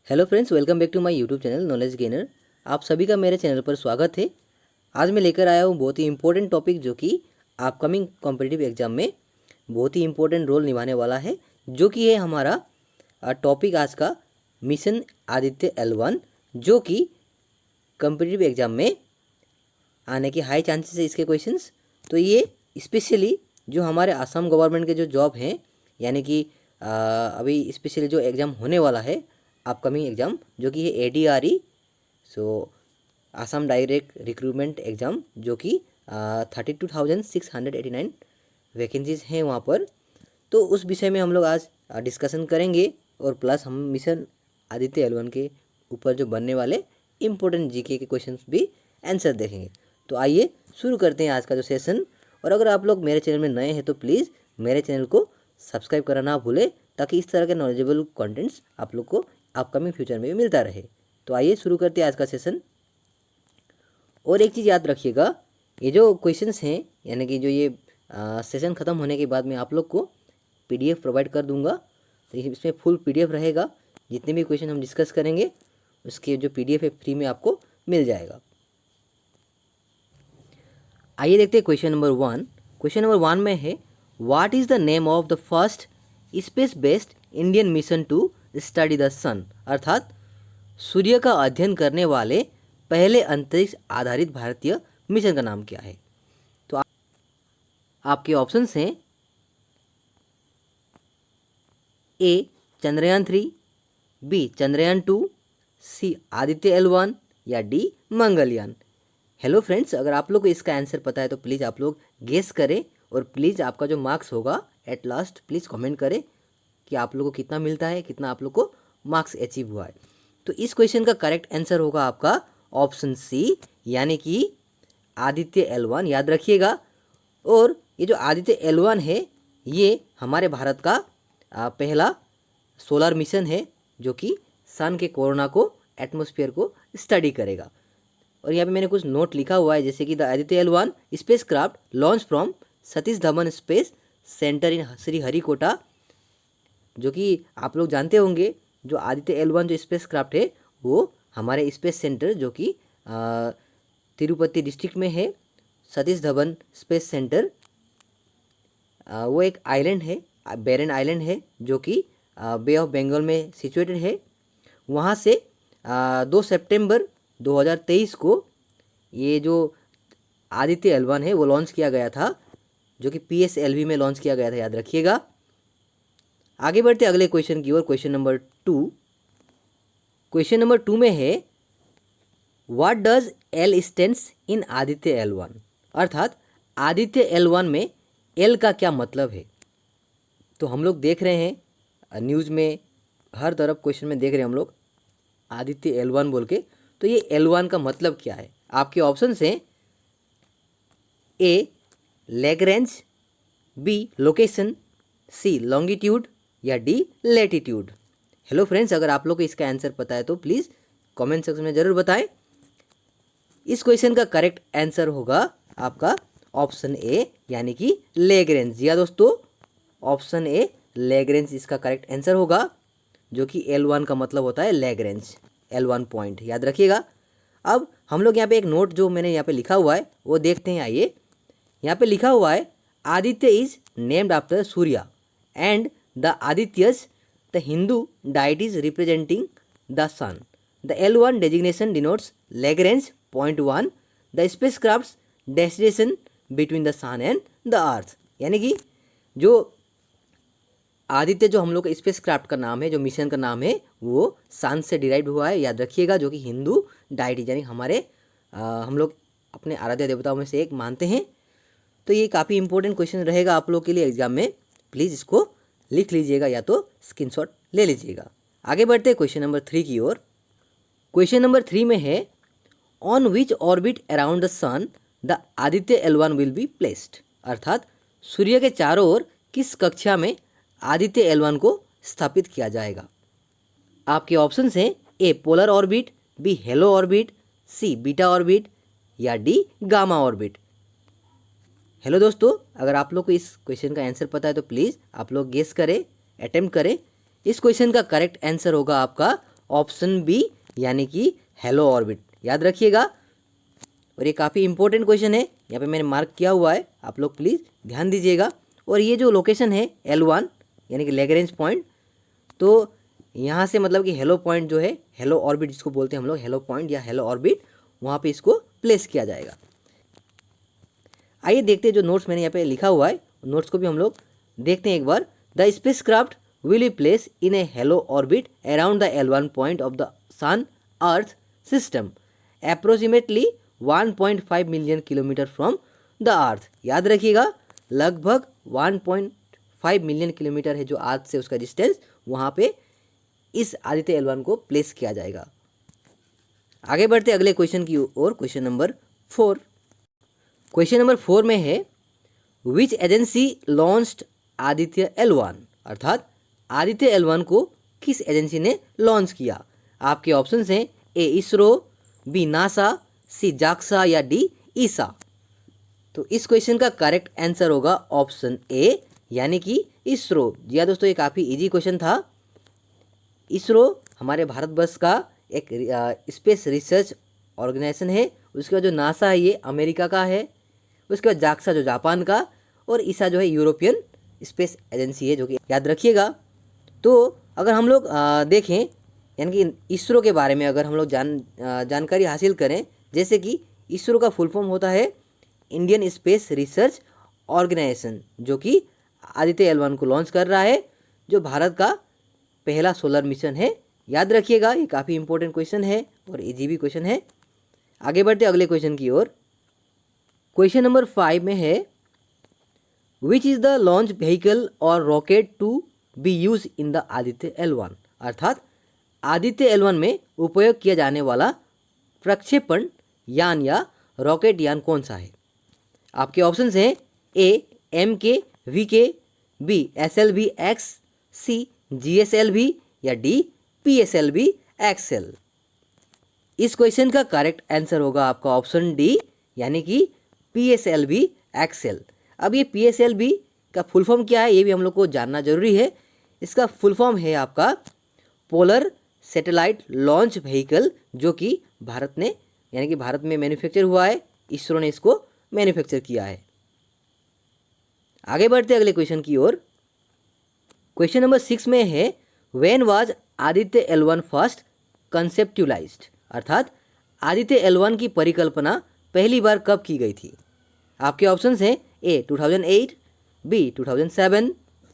Hello friends, welcome back to my YouTube channel knowledge gainer. आप सभी का मेरे चैनल पर स्वागत है। आज मैं लेकर आया हूँ बहुत ही इंपॉर्टेंट टॉपिक जो कि अपकमिंग कॉम्पिटिटिव एग्जाम में बहुत ही इंपॉर्टेंट रोल निभाने वाला है, जो कि है हमारा टॉपिक आज का मिशन आदित्य L1, जो कि कॉम्पिटिटिव एग्जाम में आने के हाई चांसेस है इसके क्वेश्चंस। तो ये स्पेशली जो हमारे असम गवर्नमेंट के जो जॉब हैं, यानी कि अभी स्पेशली जो एग्ज़ाम होने वाला है अपकमिंग एग्ज़ाम, जो कि है ADRE, सो असम डायरेक्ट रिक्रूटमेंट एग्ज़ाम, जो कि 32,689 वैकेंसीज हैं वहाँ पर। तो उस विषय में हम लोग आज डिस्कशन करेंगे, और प्लस हम मिशन आदित्य L1 के ऊपर जो बनने वाले इम्पोर्टेंट जीके के क्वेश्चंस भी आंसर देखेंगे। तो आइए शुरू करते हैं आज का जो सेशन। और अगर आप लोग मेरे चैनल में नए हैं तो प्लीज़ मेरे चैनल को सब्सक्राइब करना ना भूलें, ताकि इस तरह के नॉलेजेबल कंटेंट्स आप लोग को अपकमिंग फ्यूचर में भी मिलता रहे। तो आइए शुरू करते हैं आज का सेशन। और एक चीज़ याद रखिएगा, ये जो क्वेश्चंस हैं, यानी कि जो ये सेशन ख़त्म होने के बाद मैं आप लोग को PDF प्रोवाइड कर दूंगा। तो इसमें फुल PDF रहेगा, जितने भी क्वेश्चन हम डिस्कस करेंगे उसके जो PDF है फ्री में आपको मिल जाएगा। आइए देखते हैं क्वेश्चन नंबर 1। क्वेश्चन नंबर 1 में है, what is the name of the first space based Indian mission to study the sun, अर्थात सूर्य का अध्ययन करने वाले पहले अंतरिक्ष आधारित भारतीय मिशन का नाम क्या है। तो आपके ऑप्शंस हैं A Chandrayaan 3, B Chandrayaan 2, C Aditya L1 या D मंगलयान। हेलो फ्रेंड्स, अगर आप लोग को इसका आंसर पता है तो प्लीज़ आप लोग गेस करें, और प्लीज़ आपका जो मार्क्स होगा एट लास्ट प्लीज़ कमेंट करें कि आप लोग को कितना मिलता है, कितना आप लोग को मार्क्स अचीव हुआ है। तो इस क्वेश्चन का करेक्ट आंसर होगा आपका ऑप्शन C, यानी कि आदित्य L1, याद रखिएगा। और ये जो आदित्य L1 है, ये हमारे भारत का पहला सोलर मिशन है, जो कि सन के कोरोना को, एटमॉस्फेयर को स्टडी करेगा। और यहाँ पे मैंने कुछ नोट लिखा हुआ है, जैसे कि the Aditya L1 spacecraft launch from Satish Dhawan space centre in Sriharikota, जो कि आप लोग जानते होंगे जो आदित्य L1 जो स्पेस क्राफ्ट है वो हमारे स्पेस सेंटर, जो कि तिरुपति डिस्ट्रिक्ट में है, सतीश धवन स्पेस सेंटर। वो एक आइलैंड है, बैरन आइलैंड है, जो कि बे ऑफ बंगाल में सिचुएटेड है। वहाँ से 2 सितंबर 2023 को ये जो आदित्य L1 है वो लॉन्च किया गया था, जो कि PSLV में लॉन्च किया गया था, याद रखिएगा। आगे बढ़ते अगले क्वेश्चन की ओर। Question number 2। क्वेश्चन नंबर 2 में है, what does L stands in Aditya L1, अर्थात आदित्य L1 में L का क्या मतलब है। तो हम लोग देख रहे हैं न्यूज़ में, हर तरफ क्वेश्चन में देख रहे हैं हम लोग आदित्य L1 बोल के। तो ये L1 का मतलब क्या है। आपके ऑप्शंस हैं A Lagrange, B location, C longitude या D लैटिट्यूड। हेलो फ्रेंड्स, अगर आप लोग को इसका आंसर पता है तो प्लीज़ कमेंट सेक्शन में ज़रूर बताएं। इस क्वेश्चन का करेक्ट आंसर होगा आपका ऑप्शन A, यानी कि लैग्रेंज। या दोस्तों, ऑप्शन A लैग्रेंज इसका करेक्ट आंसर होगा, जो कि L1 का मतलब होता है लैग्रेंज, L1 पॉइंट, याद रखिएगा। अब हम लोग यहाँ पे एक नोट जो मैंने यहाँ पे लिखा हुआ है वो देखते हैं। आइए, यहाँ पे लिखा हुआ है, Aditya is named after Surya and the Adityas the Hindu deities representing the sun. The L1 designation denotes Lagrange point 1 the space craft destination between the sun and the earth. यानी कि जो आदित्य जो हम लोग का स्पेस क्राफ्ट का नाम है, जो मिशन का नाम है, वो सन से डिराइव हुआ है, याद रखिएगा, जो कि हिंदू डाइटी यानी हमारे हम लोग अपने आराध्य देवताओं में से एक मानते हैं। तो ये काफ़ी इंपॉर्टेंट क्वेश्चन रहेगा आप लोग के लिए एग्जाम में, प्लीज़ इसको लिख लीजिएगा या तो स्क्रीनशॉट ले लीजिएगा। आगे बढ़ते हैं क्वेश्चन नंबर 3 की ओर। क्वेश्चन नंबर 3 में है, on which orbit around the sun the Aditya L1 will be placed, अर्थात सूर्य के चारों ओर किस कक्षा में आदित्य L1 को स्थापित किया जाएगा। आपके ऑप्शंस हैं A polar orbit, B hello orbit, C beta orbit या D गामा ऑर्बिट। हेलो दोस्तों, अगर आप लोग को इस क्वेश्चन का आंसर पता है तो प्लीज़ आप लोग गेस करें, अटेम्प्ट करें। इस क्वेश्चन का करेक्ट आंसर होगा आपका ऑप्शन बी यानी कि हेलो ऑर्बिट। याद रखिएगा, और ये काफ़ी इंपॉर्टेंट क्वेश्चन है, यहाँ पे मैंने मार्क किया हुआ है, आप लोग प्लीज़ ध्यान दीजिएगा। और ये जो लोकेशन है L1 यानी कि लैग्रेंज पॉइंट, तो यहाँ से मतलब कि हेलो पॉइंट जो है, हेलो ऑर्बिट जिसको बोलते हैं हम लोग, हेलो पॉइंट या हेलो ऑर्बिट, वहाँ पे इसको प्लेस किया जाएगा। आइए देखते हैं जो नोट्स मैंने यहाँ पे लिखा हुआ है, नोट्स को भी हम लोग देखते हैं एक बार। The space craft will be place in a halo orbit around the L1 point of the sun earth system approximately 1.5 million kilometre from the earth. याद रखिएगा, लगभग 1.5 मिलियन किलोमीटर है जो अर्थ से उसका डिस्टेंस, वहाँ पे इस आदित्य L1 को प्लेस किया जाएगा। आगे बढ़ते अगले क्वेश्चन की ओर, क्वेश्चन नंबर 4। क्वेश्चन नंबर 4 में है विच एजेंसी लॉन्च्ड आदित्य L1, अर्थात आदित्य L1 को किस एजेंसी ने लॉन्च किया। आपके ऑप्शंस हैं ए इसरो, बी नासा, सी जाक्सा या डी ईसा। तो इस क्वेश्चन का करेक्ट आंसर होगा ऑप्शन ए यानी कि इसरो। जी हाँ दोस्तों, ये काफ़ी इजी क्वेश्चन था। इसरो हमारे भारतवर्ष का एक स्पेस रिसर्च ऑर्गेनाइजेशन है। उसके बाद जो नासा है ये अमेरिका का है, उसके बाद जाक्सा जो जापान का, और ईसा जो है यूरोपियन स्पेस एजेंसी है, जो कि याद रखिएगा। तो अगर हम लोग देखें यानी कि इसरो के बारे में अगर हम लोग जानकारी हासिल करें, जैसे कि इसरो का फुल फॉर्म होता है इंडियन स्पेस रिसर्च ऑर्गेनाइजेशन, जो कि आदित्य L1 को लॉन्च कर रहा है, जो भारत का पहला सोलर मिशन है। याद रखिएगा, ये काफ़ी इंपॉर्टेंट क्वेश्चन है और इजी भी क्वेश्चन है। आगे बढ़ते अगले क्वेश्चन की ओर। क्वेश्चन नंबर 5 में है which is the launch vehicle और rocket to be use in the Aditya L1, अर्थात आदित्य L1 में उपयोग किया जाने वाला प्रक्षेपण यान या रॉकेट यान कौन सा है। आपके ऑप्शंस हैं A MK VK, B SLV X, C GSLV या डी PSLV XL। इस क्वेश्चन का करेक्ट आंसर होगा आपका ऑप्शन डी यानी कि PSLV XL। अब ये PSLV का फुल फॉर्म क्या है ये भी हम लोग को जानना जरूरी है। इसका फुल फॉर्म है आपका पोलर सैटेलाइट लॉन्च व्हीकल, जो कि भारत ने यानी कि भारत में मैन्युफैक्चर हुआ है, इसरो ने इसको मैन्युफैक्चर किया है। आगे बढ़ते अगले क्वेश्चन की ओर। क्वेश्चन नंबर 6 में है when was Aditya L1 first कंसेप्चुलाइज्ड, अर्थात आदित्य L1 की परिकल्पना पहली बार कब की गई थी। आपके ऑप्शंस हैं ए 2008, बी 2007,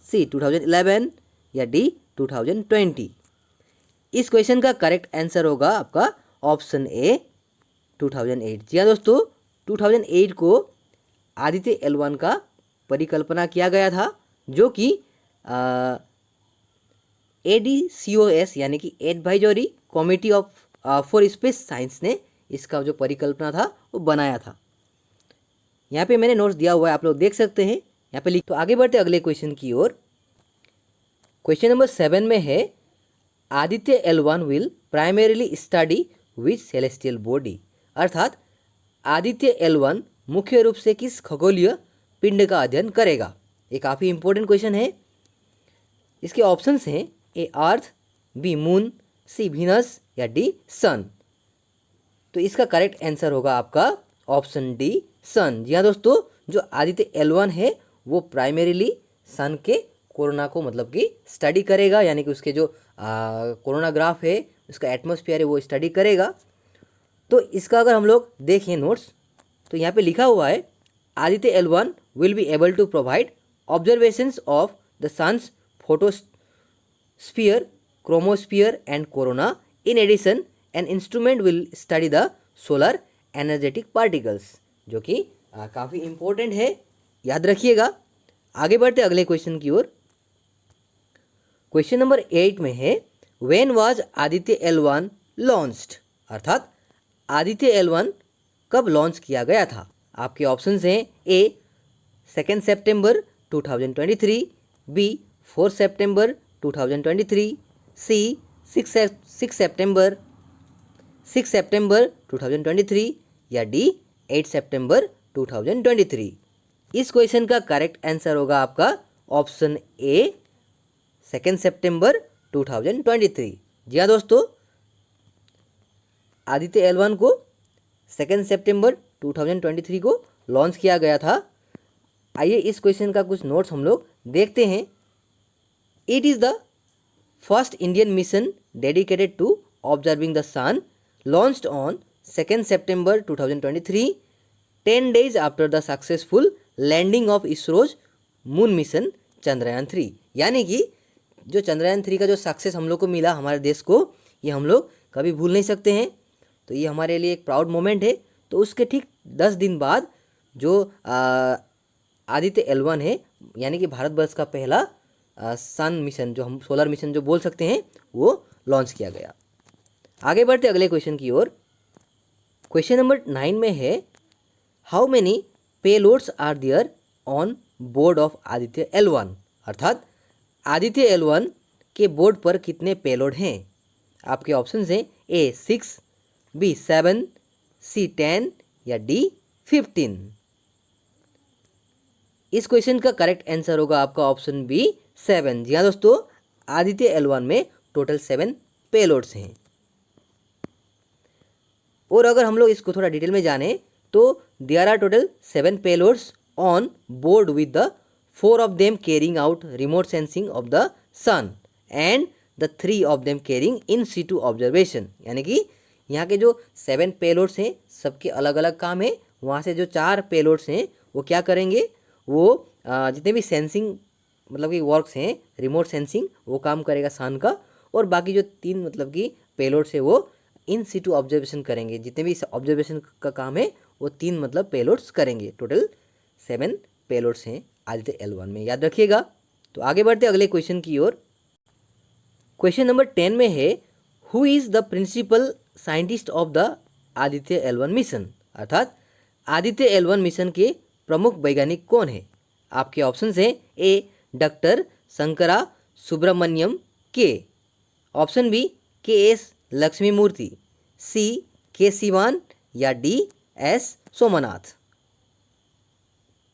सी 2011 या डी 2020। इस क्वेश्चन का करेक्ट आंसर होगा आपका ऑप्शन ए 2008। जी हाँ दोस्तों, 2008 को आदित्य L1 का परिकल्पना किया गया था, जो कि ADCOS यानी कि advisory committee of for space science ने इसका जो परिकल्पना था वो बनाया था। यहाँ पे मैंने नोट्स दिया हुआ है, आप लोग देख सकते हैं यहाँ पे लिख। तो आगे बढ़ते अगले क्वेश्चन की ओर। क्वेश्चन नंबर 7 में है Aditya L1 will primarily study which celestial body, अर्थात आदित्य L1 मुख्य रूप से किस खगोलीय पिंड का अध्ययन करेगा। ये काफ़ी इंपॉर्टेंट क्वेश्चन है। इसके ऑप्शंस हैं ए अर्थ, बी मून, सी वीनस या डी सन। तो इसका करेक्ट आंसर होगा आपका ऑप्शन डी सन। जी हाँ दोस्तों, जो आदित्य L1 है वो प्राइमरीली सन के कोरोना को मतलब कि स्टडी करेगा, यानी कि उसके जो कोरोना ग्राफ है, उसका एटमॉस्फेयर है, वो स्टडी करेगा। तो इसका अगर हम लोग देखें नोट्स, तो यहाँ पे लिखा हुआ है Aditya L1 will be able to provide observations of the sun's photosphere, chromosphere and corona. In addition, an instrument will study the solar energetic particles, जो कि काफ़ी इम्पोर्टेंट है, याद रखिएगा। आगे बढ़ते अगले क्वेश्चन की ओर। क्वेश्चन नंबर 8 में है when was Aditya L1 launched, अर्थात आदित्य L1 कब लॉन्च किया गया था। आपके ऑप्शंस हैं ए 2 सितंबर 2023, बी 4 सितंबर 2023, सी 6 सितंबर 2023 या डी 8 सितंबर 2023। इस क्वेश्चन का करेक्ट आंसर होगा आपका ऑप्शन ए 2 सितंबर 2023। जी हाँ दोस्तों, आदित्य L1 को 2 सितंबर 2023 को लॉन्च किया गया था। आइए इस क्वेश्चन का कुछ नोट्स हम लोग देखते हैं। It is the first Indian mission dedicated to observing the sun, launched on 2 September 2023, 10 days after the successful landing of ISRO's moon mission Chandrayaan 3। यानी कि जो चंद्रयान 3 का जो सक्सेस हम लोग को मिला हमारे देश को, ये हम लोग कभी भूल नहीं सकते हैं। तो ये हमारे लिए एक प्राउड मोमेंट है। तो उसके ठीक 10 दिन बाद जो आदित्य L1 है, यानी कि भारतवर्ष का पहला सन मिशन, जो हम सोलर मिशन जो बोल सकते हैं, वो लॉन्च किया गया। आगे बढ़ते अगले क्वेश्चन की ओर। क्वेश्चन नंबर 9 में है, how many payloads are there on board of Aditya L1। अर्थात आदित्य L1 के बोर्ड पर कितने पेलोड हैं। आपके ऑप्शन हैं A 6, B 7, C 10 या D 15। इस क्वेश्चन का करेक्ट आंसर होगा आपका ऑप्शन बी 7। जी हाँ दोस्तों, आदित्य L1 में टोटल 7 पेलोड्स हैं। और अगर हम लोग इसको थोड़ा डिटेल में जाने तो there are total 7 payloads on board with the 4 of them carrying out remote sensing of the sun and the 3 of them carrying in situ observation। यानी कि यहाँ के जो 7 पेलोड्स हैं सबके अलग अलग काम है। वहाँ से जो 4 पेलोड्स हैं वो क्या करेंगे, वो जितने भी सेंसिंग मतलब कि वर्क्स हैं, रिमोट सेंसिंग वो काम करेगा सन का, और बाकी जो 3 मतलब कि पेलोड्स है वो इन सिटू ऑब्जर्वेशन करेंगे। जितने भी ऑब्जर्वेशन का काम है वो 3 मतलब पेलोड्स करेंगे। टोटल 7 पेलोड्स हैं आदित्य L1 में, याद रखिएगा। तो आगे बढ़ते अगले क्वेश्चन की ओर। क्वेश्चन नंबर 10 में है, who is the principal scientist of the Aditya L1 mission. अर्थात आदित्य L1 मिशन के प्रमुख वैज्ञानिक कौन है। आपके ऑप्शन हैं A डॉक्टर शंकरा सुब्रमण्यम के, ऑप्शन बी KS लक्ष्मी मूर्ति, C K सिवान या D S सोमनाथ।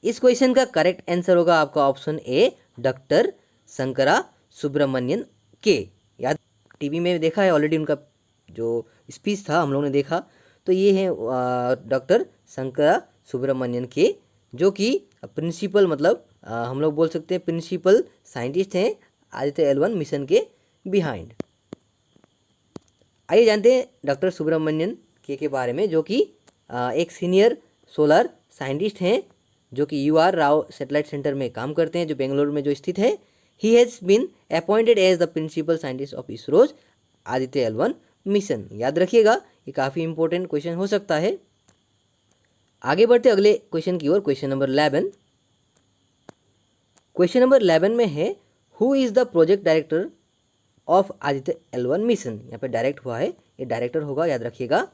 इस क्वेश्चन का करेक्ट आंसर होगा आपका ऑप्शन ए डॉक्टर शंकरा सुब्रमण्यन के। याद टीवी में देखा है ऑलरेडी, उनका जो स्पीच था हम लोगों ने देखा। तो ये है डॉक्टर शंकरा सुब्रमण्यन के, जो कि प्रिंसिपल मतलब हम लोग बोल सकते हैं प्रिंसिपल साइंटिस्ट हैं आदित्य L1 मिशन के बिहाइंड। आइए जानते हैं डॉक्टर सुब्रमण्यन के बारे में, जो कि एक सीनियर सोलर साइंटिस्ट हैं जो कि UR राव सैटेलाइट सेंटर में काम करते हैं, जो बेंगलोर में जो स्थित है। He has been appointed as the principal scientist of ISRO's Aditya L1 mission. याद रखिएगा, ये काफ़ी इंपॉर्टेंट क्वेश्चन हो सकता है। आगे बढ़ते अगले क्वेश्चन की ओर। Question number 11। क्वेश्चन नंबर 11 में है, who is the project director of Aditya L1 mission. यहाँ पे डायरेक्ट हुआ है, ये डायरेक्टर होगा, याद रखिएगा।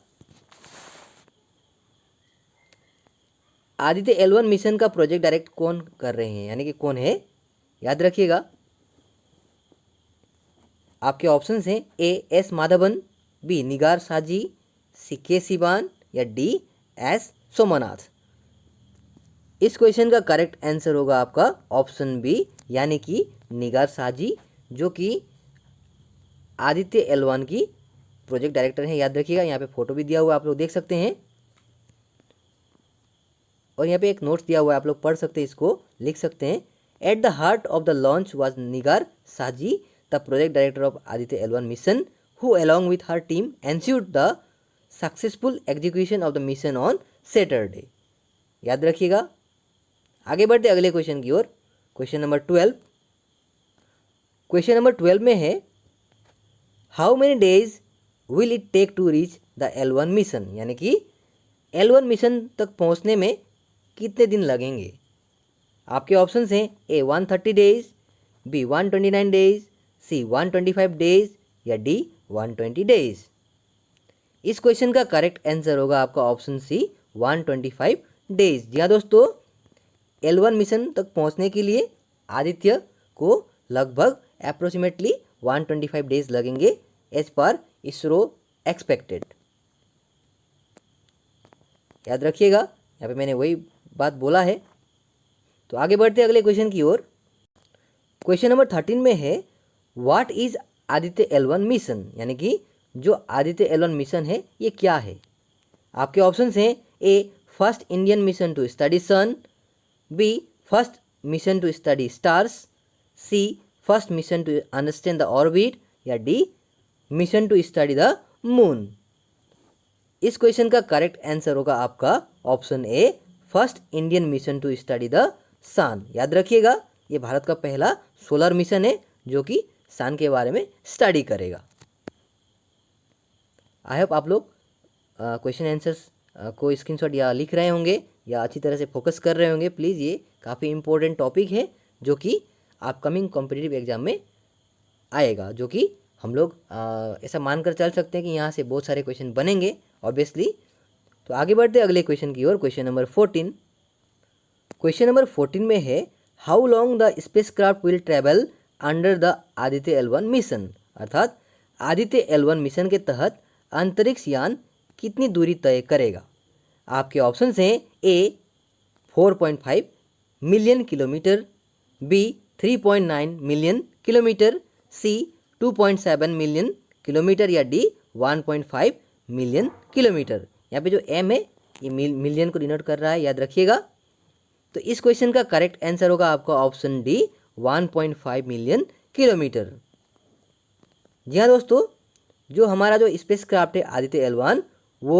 आदित्य L1 मिशन का प्रोजेक्ट डायरेक्ट कौन कर रहे हैं, यानी कि कौन है, याद रखिएगा। आपके ऑप्शंस हैं A S माधवन, B निगार साजी, C K सिवान या D S सोमनाथ। इस क्वेश्चन का करेक्ट आंसर होगा आपका ऑप्शन बी, यानी कि निगार साजी, जो कि आदित्य L1 की प्रोजेक्ट डायरेक्टर हैं। याद रखिएगा, यहाँ पे फोटो भी दिया हुआ आप लोग देख सकते हैं, और यहाँ पे एक नोट्स दिया हुआ है, आप लोग पढ़ सकते हैं, इसको लिख सकते हैं। At the heart of the launch was Nigar Shaji, the project director of Aditya L1 mission, who along with her team ensured the successful execution of the mission on Saturday. याद रखिएगा। आगे बढ़ते अगले क्वेश्चन की ओर। Question number 12। क्वेश्चन नंबर 12 में है, how many days will it take to reach the L1 mission. यानी कि L1 मिशन तक पहुंचने में कितने दिन लगेंगे। आपके ऑप्शंस हैं A 130 days, B 129 days, C 125 days या D 120 डेज। इस क्वेश्चन का करेक्ट आंसर होगा आपका ऑप्शन C 125 डेज। जी हाँ दोस्तों, L1 मिशन तक पहुंचने के लिए आदित्य को लगभग अप्रोक्सीमेटली 125 डेज लगेंगे एज पर इसरो एक्सपेक्टेड। याद रखिएगा, यहाँ पे मैंने वही बात बोला है। तो आगे बढ़ते अगले क्वेश्चन की ओर। क्वेश्चन नंबर 13 में है, what is Aditya L1 mission. यानी कि जो आदित्य L1 मिशन है ये क्या है? आपके ऑप्शंस हैं A first Indian mission to study sun, B first mission to study stars, C first mission to understand the orbit, या D mission to study the moon. इस क्वेश्चन का करेक्ट आंसर होगा आपका option A first Indian mission to study the sun. याद रखिएगा ये भारत का पहला सोलर मिशन है जो कि सन के बारे में स्टडी करेगा। आई होप आप लोग क्वेश्चन आंसर्स को स्क्रीनशॉट या लिख रहे होंगे या अच्छी तरह से फोकस कर रहे होंगे। प्लीज़ ये काफ़ी इंपॉर्टेंट टॉपिक है जो कि अपकमिंग कॉम्पिटिटिव एग्जाम में आएगा, जो कि हम लोग ऐसा मानकर चल सकते हैं कि यहाँ से बहुत सारे क्वेश्चन बनेंगे ऑब्वियसली। तो आगे बढ़ते अगले क्वेश्चन की ओर। Question number 14। क्वेश्चन नंबर 14 में है how long the space craft will travel under the Aditya L1 mission, अर्थात आदित्य L1 मिशन के तहत अंतरिक्ष यान कितनी दूरी तय करेगा। आपके ऑप्शंस हैं A 4.5 million kilometre, B 3.9 million kilometre, C 2.7 million kilometre, या डी 1.5 मिलियन किलोमीटर। यहाँ पे जो एम है ये मिलियन को डिनोट कर रहा है, याद रखिएगा। तो इस क्वेश्चन का करेक्ट आंसर होगा आपका ऑप्शन डी 1.5 मिलियन किलोमीटर। जी हाँ दोस्तों, जो हमारा जो स्पेस क्राफ्ट है आदित्य L1 वो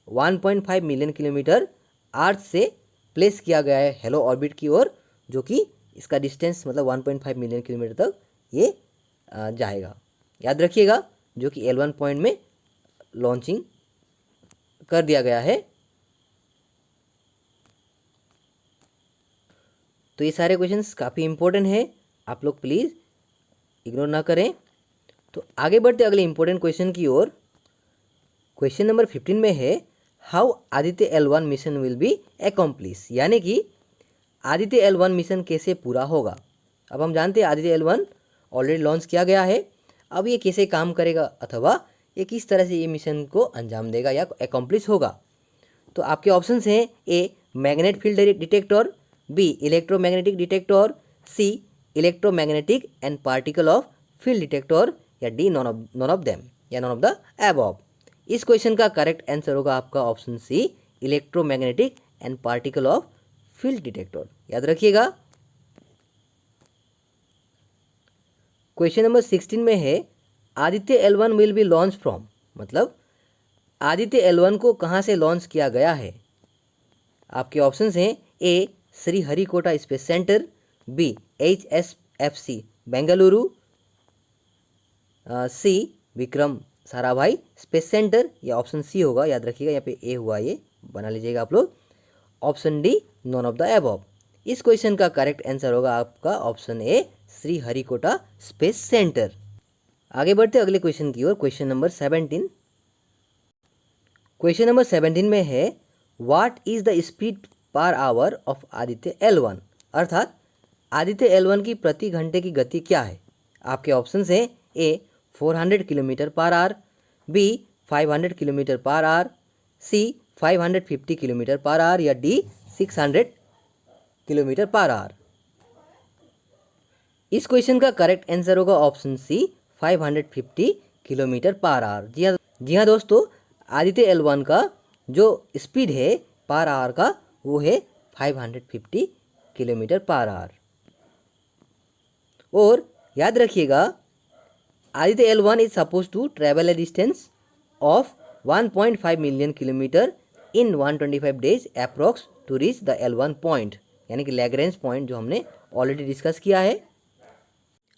1.5 मिलियन किलोमीटर अर्थ से प्लेस किया गया है हेलो ऑर्बिट की ओर, जो कि इसका डिस्टेंस मतलब 1.5 मिलियन किलोमीटर तक ये जाएगा। याद रखिएगा, जो कि L1 पॉइंट में लॉन्चिंग कर दिया गया है। तो ये सारे क्वेश्चंस काफ़ी इंपॉर्टेंट है, आप लोग प्लीज़ इग्नोर ना करें। तो आगे बढ़ते अगले इंपॉर्टेंट क्वेश्चन की ओर। क्वेश्चन नंबर 15 में है how Aditya L1 mission will be accomplish, यानी कि आदित्य L1 मिशन कैसे पूरा होगा। अब हम जानते हैं आदित्य L1 ऑलरेडी लॉन्च किया गया है, अब ये कैसे काम करेगा अथवा ये किस तरह से ये मिशन को अंजाम देगा या एकम्प्लिश होगा। तो आपके ऑप्शंस हैं A magnet field detector, B electromagnetic detector, C electromagnetic and particle of field detector, या डी नॉन ऑफ देम या नॉन ऑफ द अबव। इस क्वेश्चन का करेक्ट आंसर होगा आपका option C electromagnetic and particle of field detector. याद रखिएगा। Question number 16 में है Aditya L1 will be launch from, मतलब आदित्य L1 को कहाँ से लॉन्च किया गया है। आपके ऑप्शंस हैं A Sriharikota space centre, B HSFC Bengaluru, C Vikram Sarabhai space centre, या ऑप्शन सी होगा। याद रखिएगा यहाँ पे ए हुआ, ये बना लीजिएगा आप लोग। Option D none of the above. इस क्वेश्चन का करेक्ट आंसर होगा आपका option A Sriharikota space centre. आगे बढ़ते अगले क्वेश्चन की ओर। Question number 17। क्वेश्चन नंबर 17 में है what is the speed per hour of Aditya L1, अर्थात आदित्य L1 की प्रति घंटे की गति क्या है। आपके ऑप्शंस हैं A 400 kilometre per hour, B 500 kilometre per hour, C 550 kilometre per hour, या डी 600 किलोमीटर पर आवर। इस क्वेश्चन का करेक्ट आंसर होगा option C 550 kilometre per hour. जी हाँ दोस्तों, आदित्य L1 का जो स्पीड है पर आवर का वो है 550 किलोमीटर पर आवर। और याद रखिएगा Aditya L1 is suppose to travel a distance of 1.5 million kilometre in 125 days approx to reach the L1 point, यानी कि लैग्रेंज पॉइंट जो हमने ऑलरेडी डिस्कस किया है।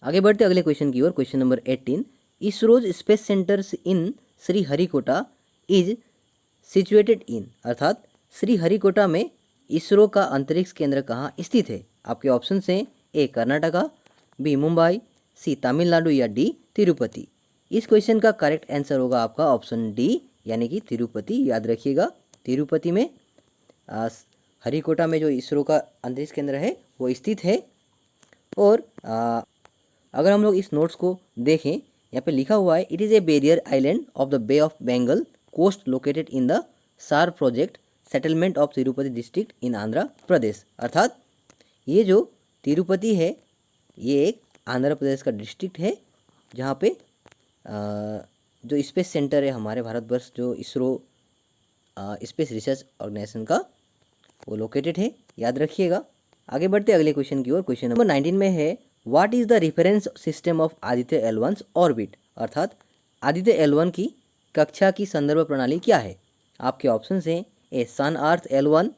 आगे बढ़ते अगले क्वेश्चन की ओर। Question number 18। ISRO's space centres in Sriharikota is situated in, अर्थात श्री हरिकोटा में इसरो का अंतरिक्ष केंद्र कहाँ स्थित है। आपके ऑप्शन हैं ए कर्नाटका, बी मुंबई, सी तमिलनाडु, या डी तिरुपति। इस क्वेश्चन का करेक्ट आंसर होगा आपका ऑप्शन डी यानी कि तिरुपति। याद रखिएगा, तिरुपति में हरिकोटा में जो इसरो का अंतरिक्ष केंद्र है वो स्थित है। और अगर हम लोग इस नोट्स को देखें, यहाँ पे लिखा हुआ है it is a barrier island of the Bay of Bengal coast located in the SHAR project settlement of Tirupati district in Andhra Pradesh, अर्थात ये जो तिरुपति है ये एक आंध्र प्रदेश का डिस्ट्रिक्ट है जहाँ पे जो स्पेस सेंटर है हमारे भारतवर्ष, जो इसरो स्पेस रिसर्च ऑर्गेनाइजेशन का, वो लोकेटेड है, याद रखिएगा। आगे बढ़ते अगले क्वेश्चन की ओर। क्वेश्चन नंबर 19 में है, what is the reference system of Aditya L1's orbit, अर्थात आदित्य L1 की कक्षा की संदर्भ प्रणाली क्या है। आपके ऑप्शन हैं A sun earth L1,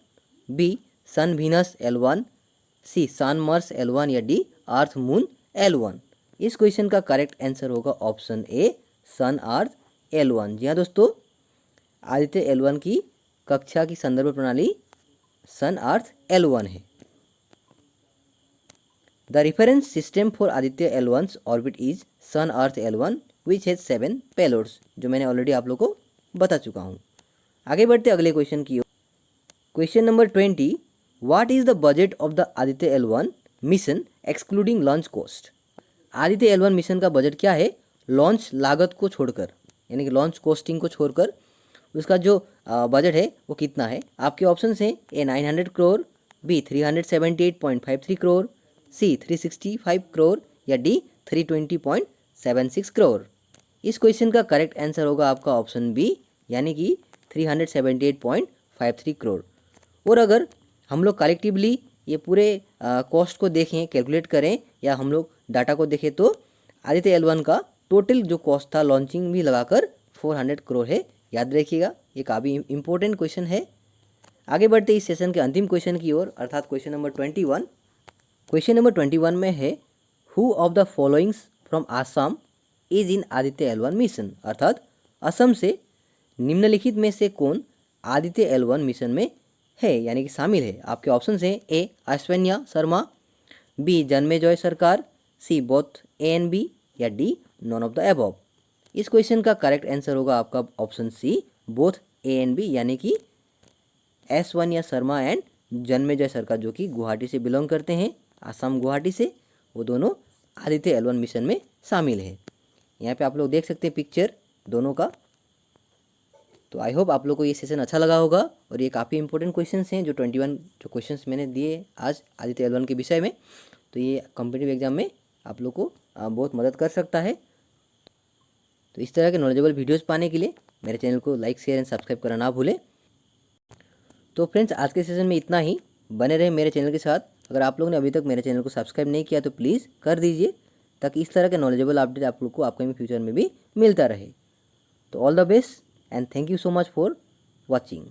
B sun Venus L1, C sun Mars L1 या डी अर्थ मून L1। इस क्वेश्चन का करेक्ट आंसर होगा option A sun earth L1। जी हाँ दोस्तों, आदित्य L1 की कक्षा की संदर्भ प्रणाली सन अर्थ L1 है। The reference system for Aditya L1's orbit is sun earth L1 which has 7 payloads, जो मैंने ऑलरेडी आप लोग को बता चुका हूँ। आगे बढ़ते अगले क्वेश्चन की ओर। Question number 20, what is the budget of the Aditya L1 mission excluding launch cost. Aditya L1 mission का बजट क्या है लॉन्च लागत को छोड़कर, यानी कि लॉन्च कॉस्टिंग को छोड़कर उसका जो बजट है वो कितना है। आपके ऑप्शन हैं ए 900 करोड़, बी 378.53 करोड़, सी 365 करोड़ या डी 320.76 करोड़। इस क्वेश्चन का करेक्ट आंसर होगा आपका ऑप्शन बी, यानी कि 378.53 करोड़। और अगर हम लोग कलेक्टिवली ये पूरे कॉस्ट को देखें, कैलकुलेट करें, या हम लोग डाटा को देखें, तो आदित्य L1 का टोटल जो कॉस्ट था लॉन्चिंग भी लगाकर 400 करोड़ है, याद रखिएगा। ये काफ़ी इंपॉर्टेंट क्वेश्चन है। आगे बढ़ते इस सेशन के अंतिम क्वेश्चन की ओर, अर्थात क्वेश्चन नंबर 21। क्वेश्चन नंबर 21 में है, who of the followings from Assam is in Aditya L1 mission, अर्थात असम से निम्नलिखित में से कौन आदित्य L1 मिशन में है, यानी कि शामिल है। आपके ऑप्शन हैं A Aishwarya Sharma, B Janmejay Sarkar, C both A and B या D none of the above. इस क्वेश्चन का करेक्ट आंसर होगा आपका option C both A and B, यानी कि ऐश्वर्या शर्मा एंड जन्मेजय सरकार, जो कि गुवाहाटी से बिलोंग करते हैं, आसाम गुवाहाटी से, वो दोनों आदित्य L1 मिशन में शामिल है। यहाँ पे आप लोग देख सकते हैं पिक्चर दोनों का। तो आई होप आप लोग को ये सेशन अच्छा लगा होगा, और ये काफ़ी इंपॉर्टेंट क्वेश्चंस हैं जो 21 जो क्वेश्चंस मैंने दिए आज आदित्य L1 के विषय में। तो ये कॉम्पिटिटिव एग्जाम में आप लोग को बहुत मदद कर सकता है। तो इस तरह के नॉलेजेबल वीडियोज़ पाने के लिए मेरे चैनल को लाइक, शेयर एंड सब्सक्राइब करना ना भूलें। तो फ्रेंड्स, आज के सेशन में इतना ही। बने रहे मेरे चैनल के साथ। अगर आप लोगों ने अभी तक मेरे चैनल को सब्सक्राइब नहीं किया तो प्लीज़ कर दीजिए, ताकि इस तरह के नॉलेजेबल अपडेट आप लोग को अपकमिंग फ्यूचर में भी मिलता रहे। तो all the best and thank you so much for watching.